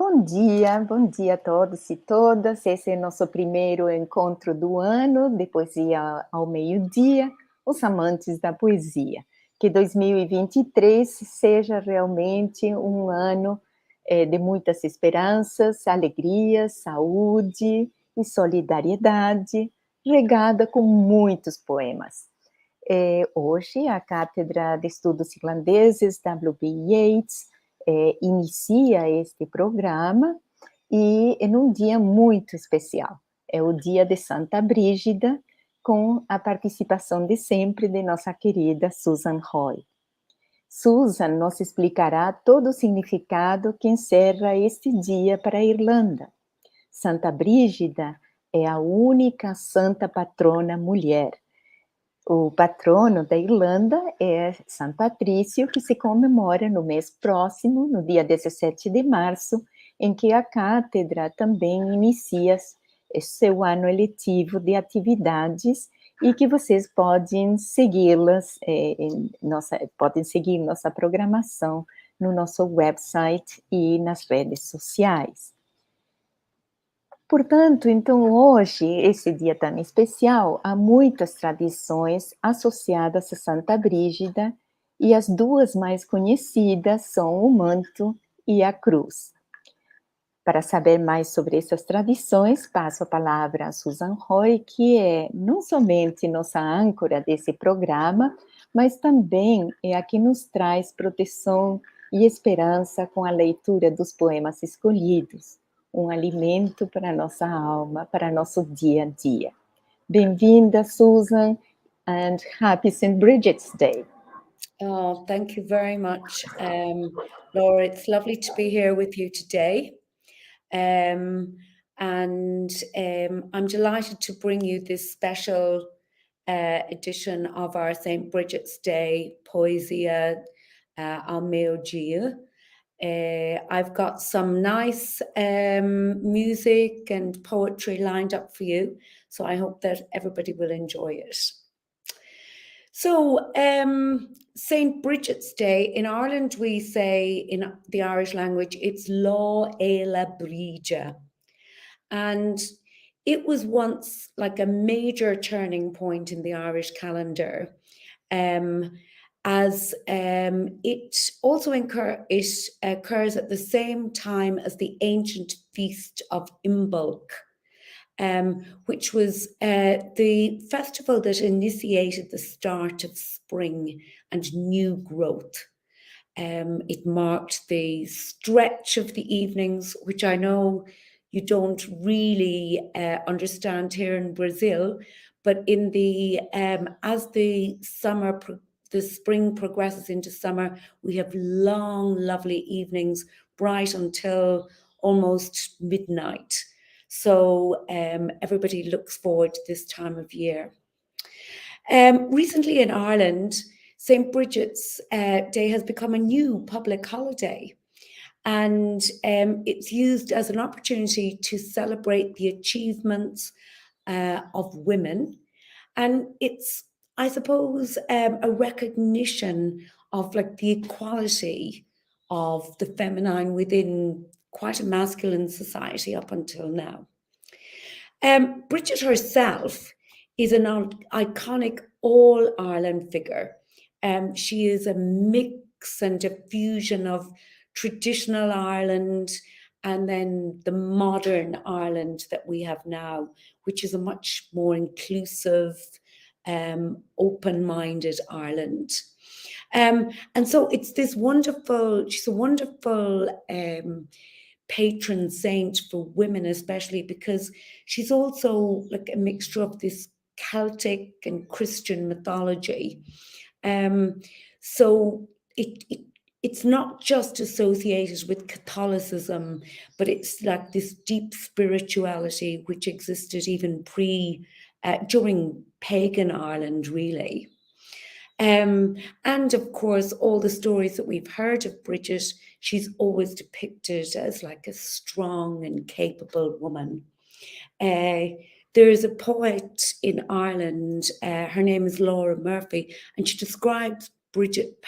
Bom dia a todos e todas. Esse é nosso primeiro encontro do ano de poesia ao meio-dia, os amantes da poesia. Que 2023 seja realmente um ano de muitas esperanças, alegrias, saúde e solidariedade, regada com muitos poemas. Hoje, a Cátedra de Estudos Irlandeses W.B. Yeats inicia este programa e em um dia muito especial. É o dia de Santa Brígida, com a participação de sempre de nossa querida Susan Roy. Susan nos explicará todo o significado que encerra este dia para a Irlanda. Santa Brígida é a única santa patrona mulher. O patrono da Irlanda é São Patrício, que se comemora no mês próximo, no dia 17 de março, em que a cátedra também inicia seu ano letivo de atividades e que vocês podem segui-las, podem seguir nossa programação no nosso website e nas redes sociais. Portanto, então, hoje, esse dia tão especial, há muitas tradições associadas a Santa Brígida, e as duas mais conhecidas são o manto e a cruz. Para saber mais sobre essas tradições, passo a palavra a Susan Roy, que é não somente nossa âncora desse programa, mas também é a que nos traz proteção e esperança com a leitura dos poemas escolhidos. Um alimento para nossa alma, para nosso dia a dia. Bem-vinda, Susan, and happy St. Bridget's Day. Oh, thank you very much, Laura. It's lovely to be here with you today. I'm delighted to bring you this special edition of our St. Bridget's Day Poesia ao Meio Dia. I've got some nice music and poetry lined up for you, so I hope that everybody will enjoy it. So, St. Bridget's Day, in Ireland we say, in the Irish language, it's Lá Éile Bríde. And it was once like a major turning point in the Irish calendar, as it also occurs at the same time as the ancient feast of Imbolc, which was the festival that initiated the start of spring and new growth. It marked the stretch of the evenings, which I know you don't really understand here in Brazil, but in the as the spring progresses into summer, we have long, lovely evenings, bright until almost midnight. So everybody looks forward to this time of year. Recently in Ireland, St. Bridget's Day has become a new public holiday, and it's used as an opportunity to celebrate the achievements of women. And it's, I suppose, a recognition of like the equality of the feminine within quite a masculine society up until now. Bridget herself is an iconic all-Ireland figure. She is a mix and a fusion of traditional Ireland and then the modern Ireland that we have now, which is a much more inclusive, open-minded Ireland. And so it's this wonderful, she's a wonderful patron saint for women, especially because she's also like a mixture of this Celtic and Christian mythology. So it's not just associated with Catholicism, but it's like this deep spirituality which existed even during pagan Ireland, really. And of course, all the stories that we've heard of Bridget, she's always depicted as like a strong and capable woman. There is a poet in Ireland, her name is Laura Murphy, and she describes Bridget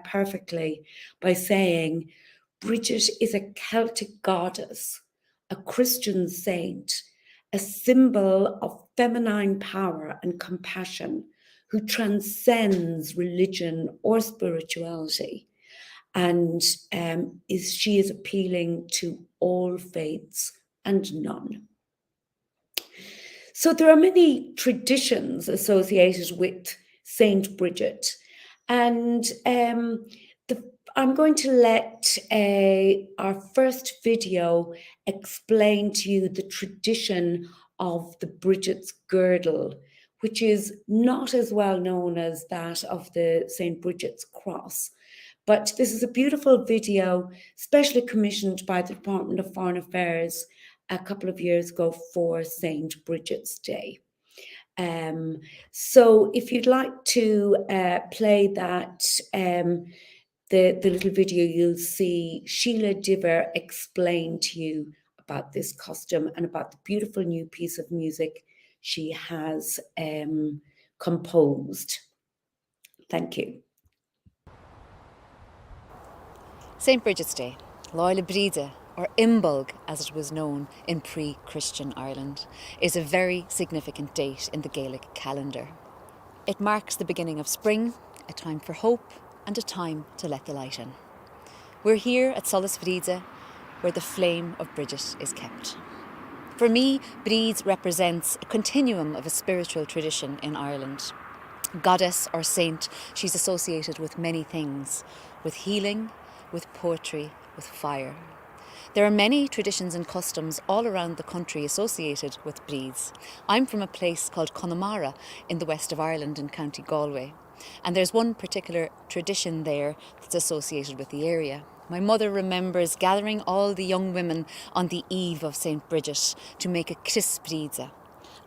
perfectly by saying, Bridget is a Celtic goddess, a Christian saint, a symbol of feminine power and compassion who transcends religion or spirituality. And she is appealing to all faiths and none. So there are many traditions associated with Saint Bridget, and I'm going to let our first video explain to you the tradition of the Bridget's girdle, which is not as well known as that of the St. Bridget's cross. But this is a beautiful video, specially commissioned by the Department of Foreign Affairs a couple of years ago for St. Bridget's Day. So if you'd like to play that, the little video, you'll see Sheila Diver explain to you about this custom and about the beautiful new piece of music she has composed. Thank you. St. Bridget's Day, Láile Bríde, or Imbolg as it was known in pre-Christian Ireland, is a very significant date in the Gaelic calendar. It marks the beginning of spring, a time for hope and a time to let the light in. We're here at Solas Bríde, where the flame of Bridget is kept. For me, Bríde represents a continuum of a spiritual tradition in Ireland. Goddess or saint, she's associated with many things, with healing, with poetry, with fire. There are many traditions and customs all around the country associated with Bríde. I'm from a place called Connemara in the west of Ireland in County Galway, and there's one particular tradition there that's associated with the area. My mother remembers gathering all the young women on the eve of St. Bridget to make a Cris Bríde,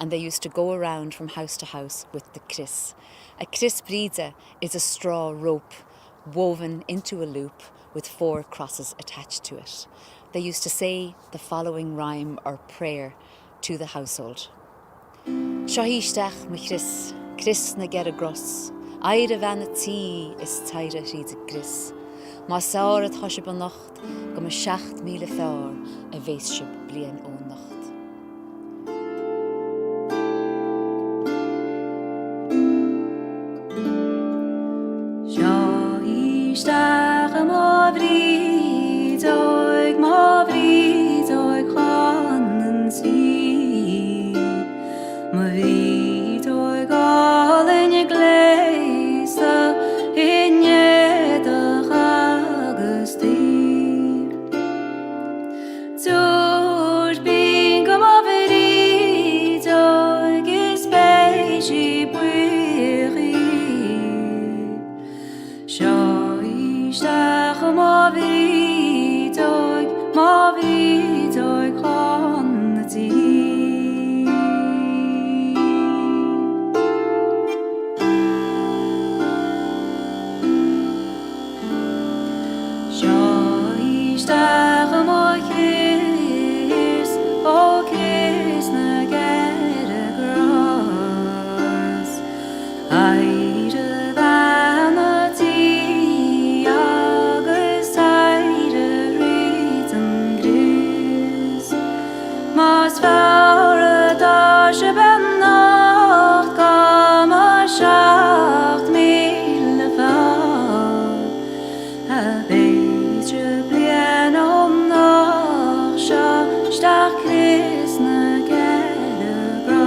and they used to go around from house to house with the Cris. A Cris Bríde is a straw rope woven into a loop with 4 crosses attached to it. They used to say the following rhyme or prayer to the household. Shahisteach me Chris, Chris na gera gros, Aire van het zie is tijde riede Chris. Maar saur het hosje benocht, kom een 6 mile ver, een weesschip blien o nacht. Shahisteach ma vrid, oig ma vrid, oig channen zie. Ma vrid oig al in je gleise, in je de gagestier. Zoet bingo ma vrid, oig is beige buiri. Shahisteach ma vrid, oig channen zie. Shahisteach ma Chris, o Chris na gera gras. Aire van het zie, agus aire rieten gris. Mas vare dasje ben nacht, kam a 6 mile ver. A beetje blien om nacht, stach Chris na gera gras.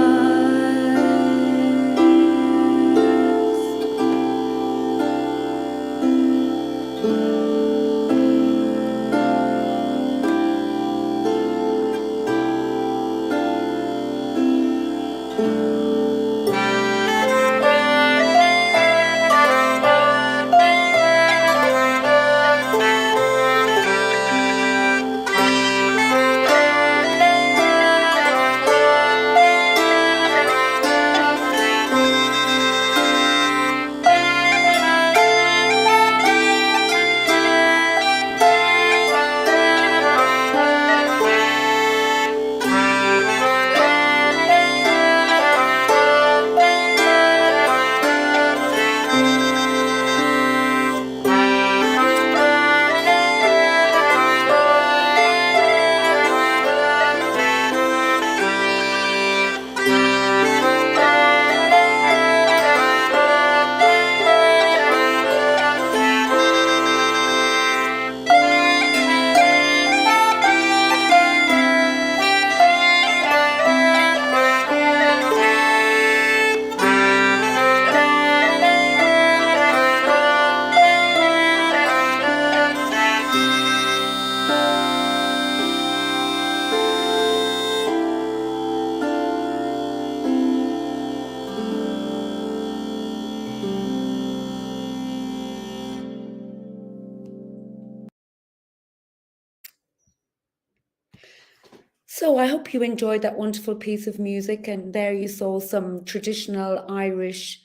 So I hope you enjoyed that wonderful piece of music, and there you saw some traditional Irish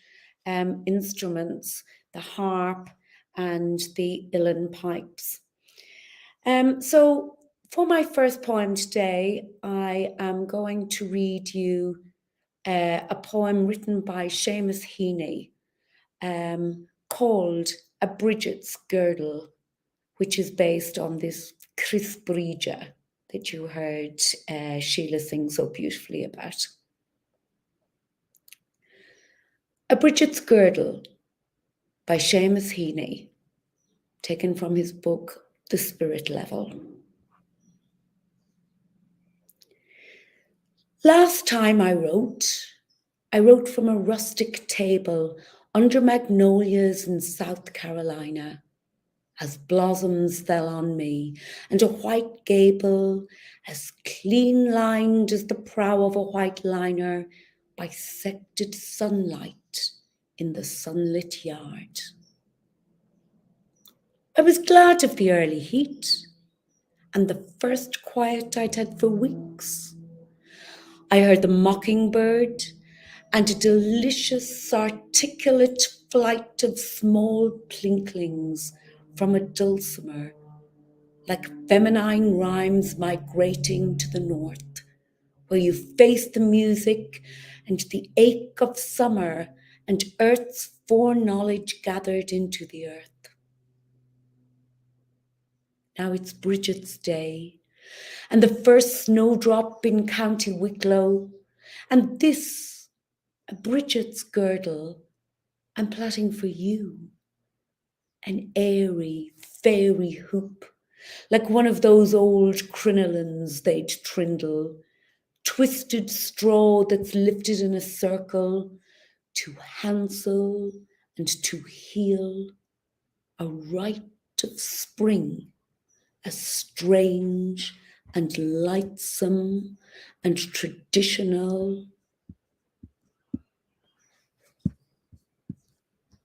instruments, the harp and the uilleann pipes. So for my first poem today, I am going to read you a poem written by Seamus Heaney called A Bridget's Girdle, which is based on this Chris Bridget that you heard Sheila sing so beautifully about. A Bridget's Girdle by Seamus Heaney, taken from his book, The Spirit Level. Last time I wrote from a rustic table under magnolias in South Carolina, as blossoms fell on me, and a white gable, as clean-lined as the prow of a white liner, bisected sunlight in the sunlit yard. I was glad of the early heat and the first quiet I'd had for weeks. I heard the mockingbird and a delicious, articulate flight of small plinklings from a dulcimer, like feminine rhymes migrating to the north, where you face the music and the ache of summer and earth's foreknowledge gathered into the earth. Now it's Bridget's Day, and the first snowdrop in County Wicklow, and this, a Bridget's girdle, I'm plaiting for you, an airy, fairy hoop, like one of those old crinolines they'd trindle, twisted straw that's lifted in a circle to hansel and to heal, a rite of spring, as strange and lightsome and traditional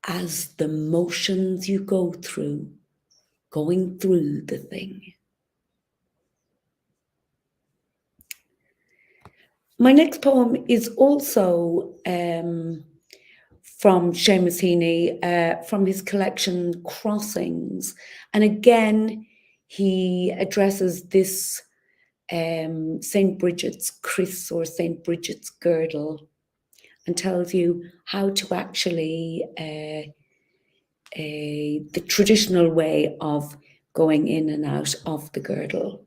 as the motions you go through, going through the thing. My next poem is also from Seamus Heaney, from his collection Crossings. And again, he addresses this St. Bridget's Kris or St. Bridget's girdle and tells you how to actually, the traditional way of going in and out of the girdle.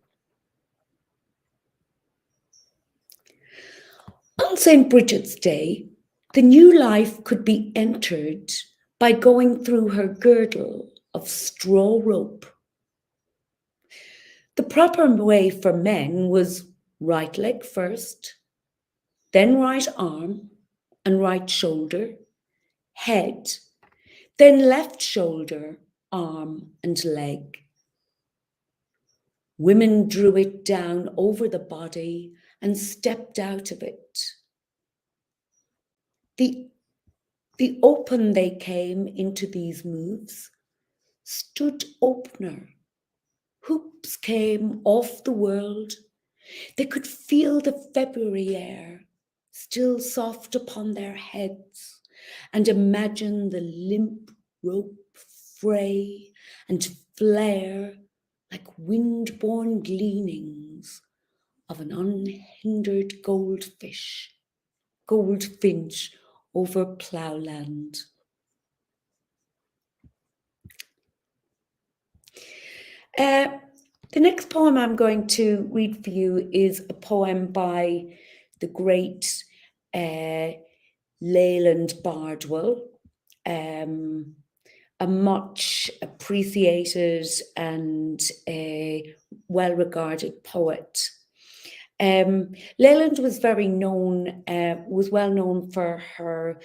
On St. Bridget's Day, the new life could be entered by going through her girdle of straw rope. The proper way for men was right leg first, then right arm and right shoulder, head, then left shoulder, arm and leg. Women drew it down over the body and stepped out of it. The open they came into these moves stood opener. Hoops came off the world. They could feel the February air still soft upon their heads and imagine the limp rope fray and flare like wind-borne gleanings of an unhindered goldfinch over ploughland. The next poem I'm going to read for you is a poem by the great Leyland Bardwell, a much appreciated and well-regarded poet. Leyland was well known for her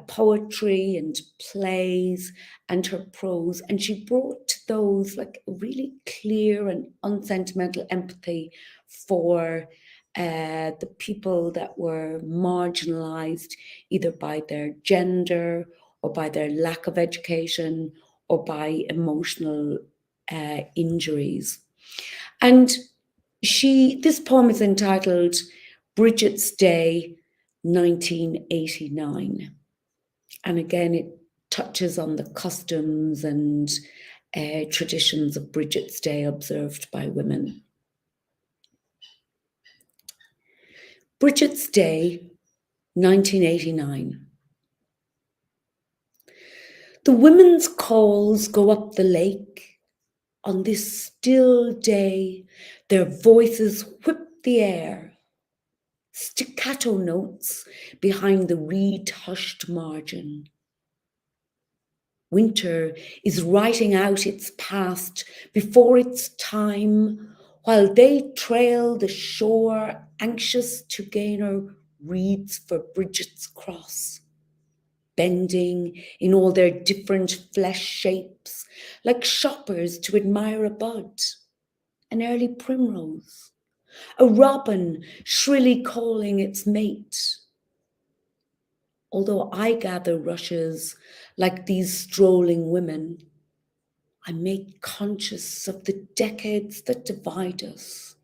poetry and plays and her prose, and she brought to those like really clear and unsentimental empathy for the people that were marginalized either by their gender or by their lack of education or by emotional injuries. And This poem is entitled Bridget's Day, 1989. And again, it touches on the customs and traditions of Bridget's Day observed by women. Bridget's Day, 1989. The women's calls go up the lake. On this still day, their voices whip the air. Staccato notes behind the reed-hushed margin. Winter is writing out its past before its time, while they trail the shore, anxious to gain her reeds for Bridget's cross, bending in all their different flesh shapes, like shoppers to admire a bud, an early primrose, a robin shrilly calling its mate. Although I gather rushes like these strolling women, I'm made conscious of the decades that divide us,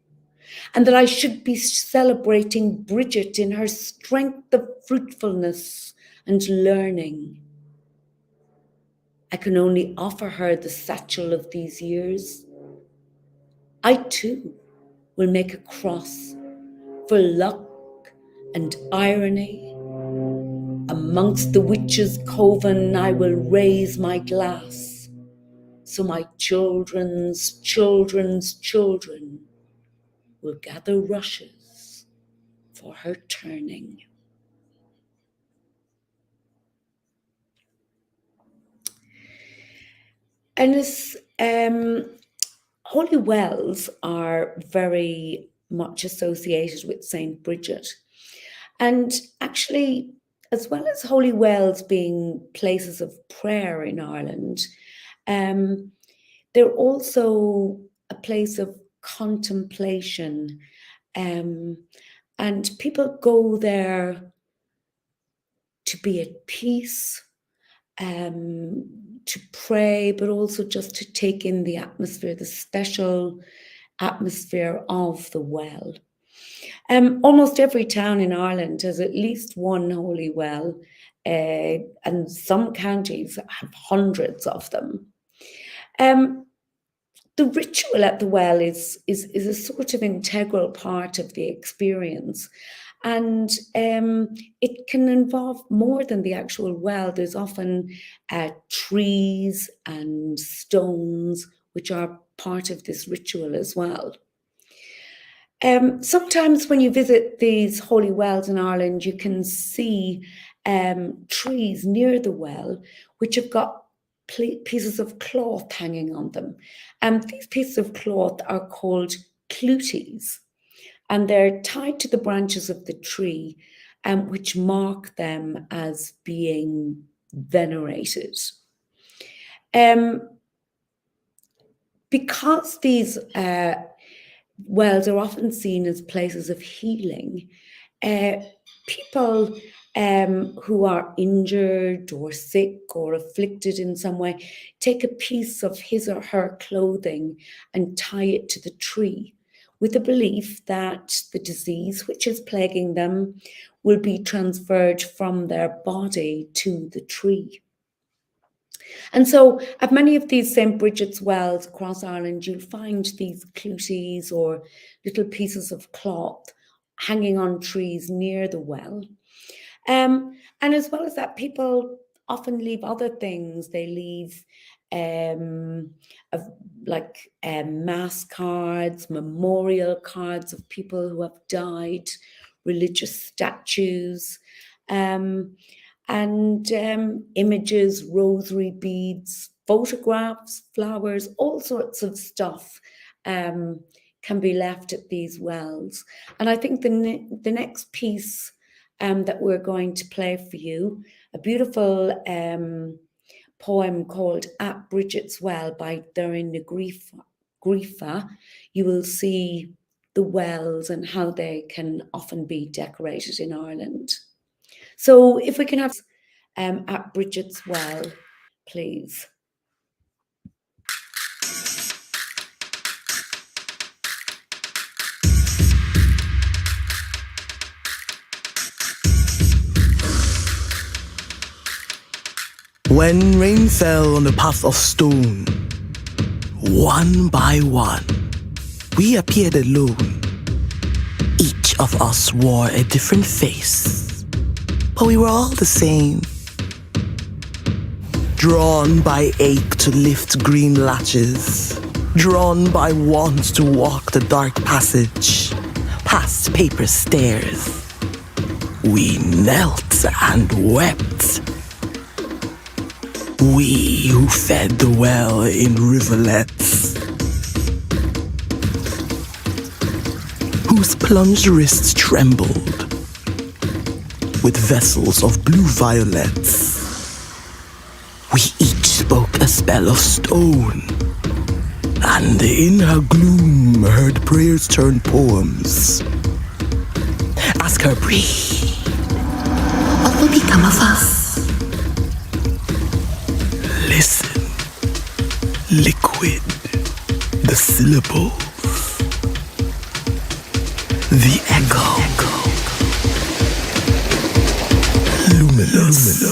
and that I should be celebrating Bridget in her strength of fruitfulness and learning. I can only offer her the satchel of these years. I too will make a cross for luck and irony. Amongst the witches' coven I will raise my glass, so my children's children's children will gather rushes for her turning. And this holy wells are very much associated with Saint Bridget. And actually, as well as holy wells being places of prayer in Ireland, they're also a place of contemplation. And people go there to be at peace, to pray, but also just to take in the atmosphere, the special atmosphere of the well. Almost every town in Ireland has at least one holy well, and some counties have hundreds of them. The ritual at the well is a sort of integral part of the experience. And it can involve more than the actual well. There's often trees and stones, which are part of this ritual as well. Sometimes when you visit these holy wells in Ireland, you can see trees near the well, which have got pieces of cloth hanging on them. These pieces of cloth are called cluties, and they're tied to the branches of the tree, which mark them as being venerated. Because these wells are often seen as places of healing, people who are injured or sick or afflicted in some way take a piece of his or her clothing and tie it to the tree, with the belief that the disease which is plaguing them will be transferred from their body to the tree. And so at many of these St. Bridget's wells across Ireland, you'll find these cluties or little pieces of cloth hanging on trees near the well. And as well as that, people often leave other things. They leave mass cards, memorial cards of people who have died, religious statues, and images, rosary beads, photographs, flowers, all sorts of stuff can be left at these wells. And I think the next piece that we're going to play for you, a beautiful poem called At Bridget's Well by Doireann na Gríofa, you will see the wells and how they can often be decorated in Ireland. So if we can have At Bridget's Well, please. When rain fell on the path of stone, one by one, we appeared alone. Each of us wore a different face, but we were all the same. Drawn by ache to lift green latches, drawn by want to walk the dark passage, past paper stairs, we knelt and wept. We who fed the well in rivulets, whose plunged wrists trembled with vessels of blue violets. We each spoke a spell of stone, and in her gloom heard prayers turn poems. Ask her, breathe, what will become of us? Listen, liquid, the syllables, the echo, luminous.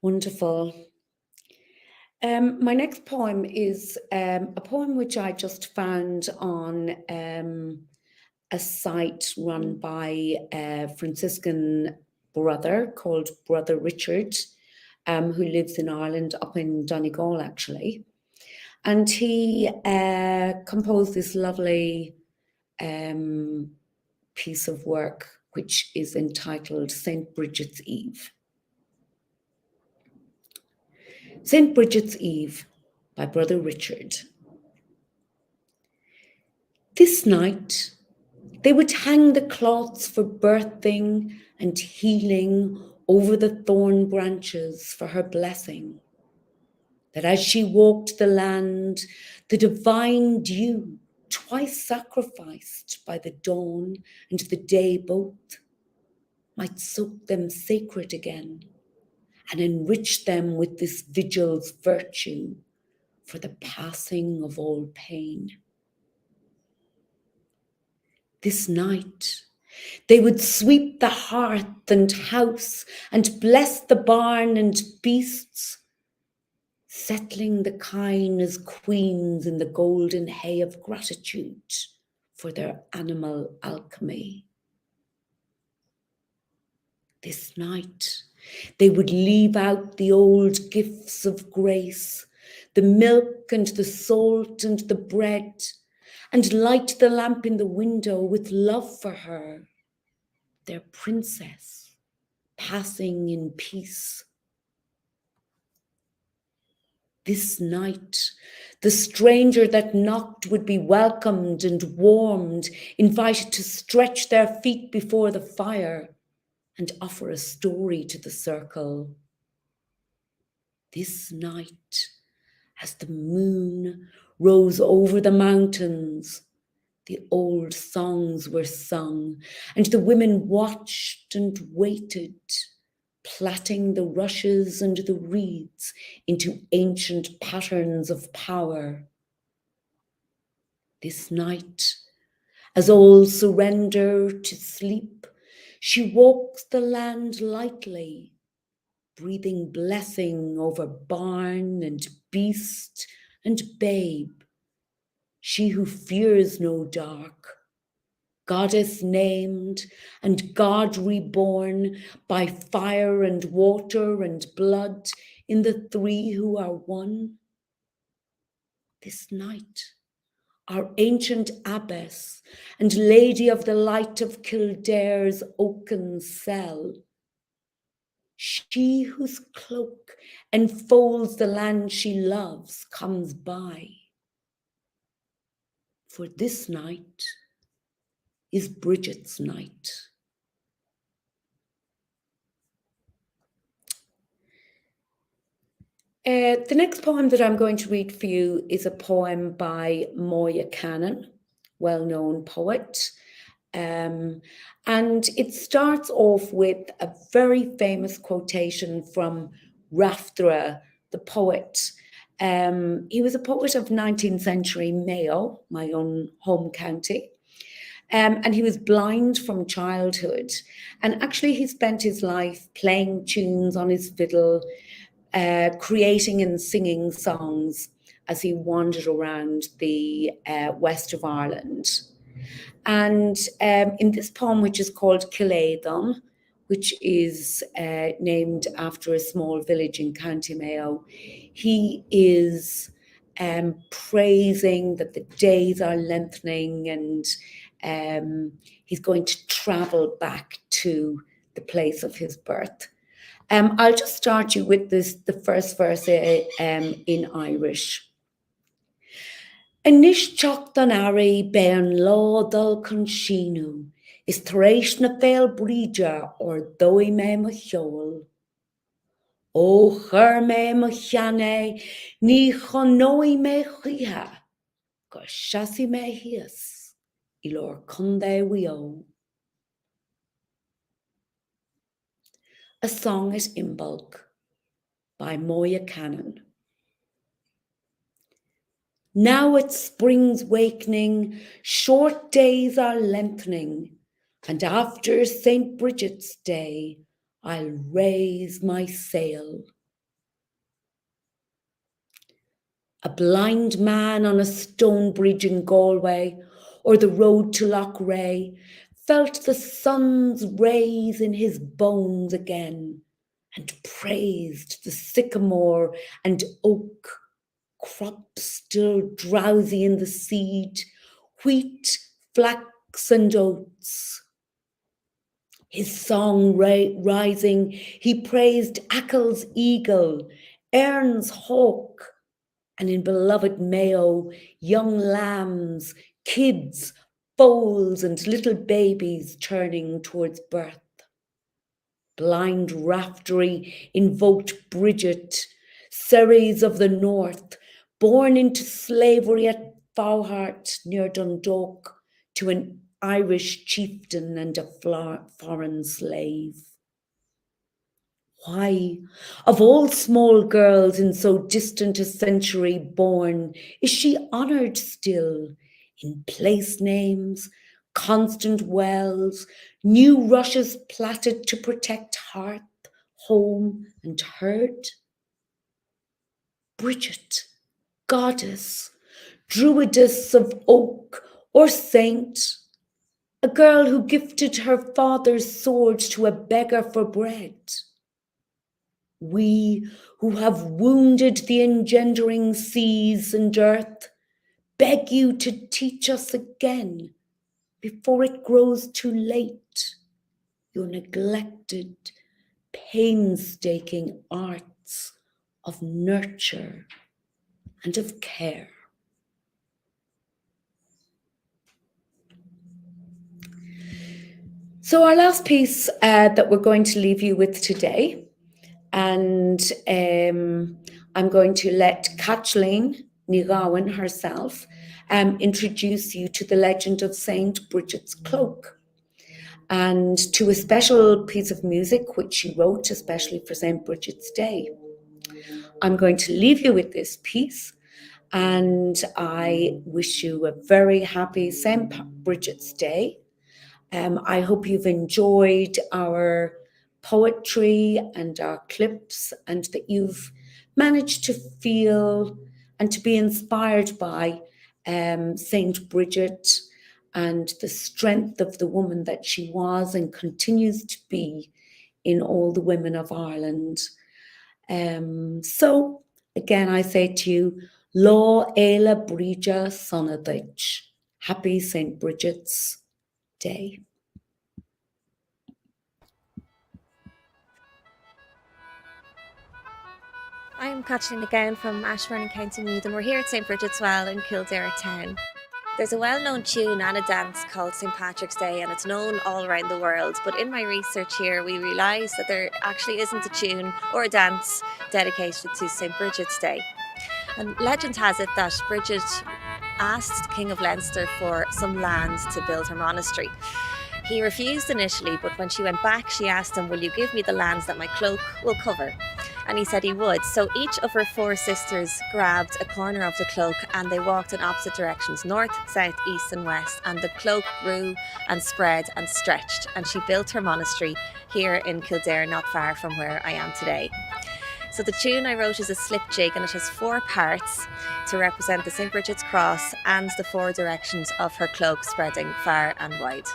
Wonderful. My next poem is a poem which I just found on a site run by a Franciscan brother called Brother Richard, who lives in Ireland, up in Donegal, actually. And he composed this lovely piece of work, which is entitled St. Bridget's Eve. St. Bridget's Eve by Brother Richard. This night, they would hang the cloths for birthing and healing over the thorn branches for her blessing, that as she walked the land, the divine dew, twice sacrificed by the dawn and the day both, might soak them sacred again and enrich them with this vigil's virtue for the passing of all pain. This night, they would sweep the hearth and house and bless the barn and beasts, settling the kine as queens in the golden hay of gratitude for their animal alchemy. This night, they would leave out the old gifts of grace, the milk and the salt and the bread, and light the lamp in the window with love for her, their princess, passing in peace. This night, the stranger that knocked would be welcomed and warmed, invited to stretch their feet before the fire and offer a story to the circle. This night, as the moon rose over the mountains, the old songs were sung, and the women watched and waited, plaiting the rushes and the reeds into ancient patterns of power. This night, as all surrender to sleep, she walks the land lightly, breathing blessing over barn and beast and babe. She who fears no dark, goddess named and God reborn by fire and water and blood in the three who are one. This night, our ancient abbess and lady of the light of Kildare's oaken cell, she whose cloak enfolds the land she loves, comes by. For this night is Bridget's night. The next poem that I'm going to read for you is a poem by Moya Cannon, well-known poet. And it starts off with a very famous quotation from Raftery, the poet. He was a poet of 19th century Mayo, my own home county. And he was blind from childhood. And actually, he spent his life playing tunes on his fiddle, creating and singing songs as he wandered around the west of Ireland. And in this poem, which is called Killaidon, which is named after a small village in County Mayo, he is praising that the days are lengthening, and he's going to travel back to the place of his birth. I'll just start you with the first verse in Irish. Anish teacht an airí be an ládal chun síneadh, is tar éis na féil bríde or dóigh mé mo cheol. Ó chur mé mo cheannaigh, ní chonóigh mé chutha, go seasaigh mé híos, I lár chundé wio. A Song at Imbolc by Moya Cannon. Now at spring's wakening, short days are lengthening, and after St. Bridget's Day, I'll raise my sail. A blind man on a stone bridge in Galway, or the road to Loch Ray, felt the sun's rays in his bones again, and praised the sycamore and oak, crops still drowsy in the seed, wheat, flax and oats. His song rising, he praised Ackle's eagle, Erin's hawk, and in beloved Mayo, young lambs, kids, foals and little babies turning towards birth. Blind Raftery invoked Bridget, Ceres of the North, born into slavery at Faughart near Dundalk to an Irish chieftain and a foreign slave. Why, of all small girls in so distant a century born, is she honoured still in place names, constant wells, new rushes plaited to protect hearth, home and herd? Bridget, goddess, druidess of oak or saint, a girl who gifted her father's sword to a beggar for bread. We who have wounded the engendering seas and earth beg you to teach us again before it grows too late your neglected, painstaking arts of nurture and of care. So our last piece that we're going to leave you with today, and I'm going to let Kathleen Nigawan herself introduce you to the legend of Saint Bridget's Cloak, and to a special piece of music which she wrote especially for St. Bridget's Day. I'm going to leave you with this piece, and I wish you a very happy St. Bridget's Day. I hope you've enjoyed our poetry and our clips, and that you've managed to feel and to be inspired by Saint Bridget and the strength of the woman that she was and continues to be in all the women of Ireland. So again, I say to you, Lá Éile Bríde Sonadich. Happy St. Bridget's Day. I'm Kathleen again from Ashbourne in County Meath, and we're here at St. Bridget's Well in Kildare town. There's a well-known tune and a dance called St. Patrick's Day, and it's known all around the world. But in my research here, we realised that there actually isn't a tune or a dance dedicated to St. Bridget's Day. And legend has it that Bridget asked King of Leinster for some land to build her monastery. He refused initially, but when she went back, she asked him, "Will you give me the lands that my cloak will cover?" And he said he would. So each of her 4 sisters grabbed a corner of the cloak and they walked in opposite directions, north, south, east and west. And the cloak grew and spread and stretched. And she built her monastery here in Kildare, not far from where I am today. So the tune I wrote is a slip jig, and it has 4 parts to represent the St. Bridget's cross and the 4 directions of her cloak spreading far and wide.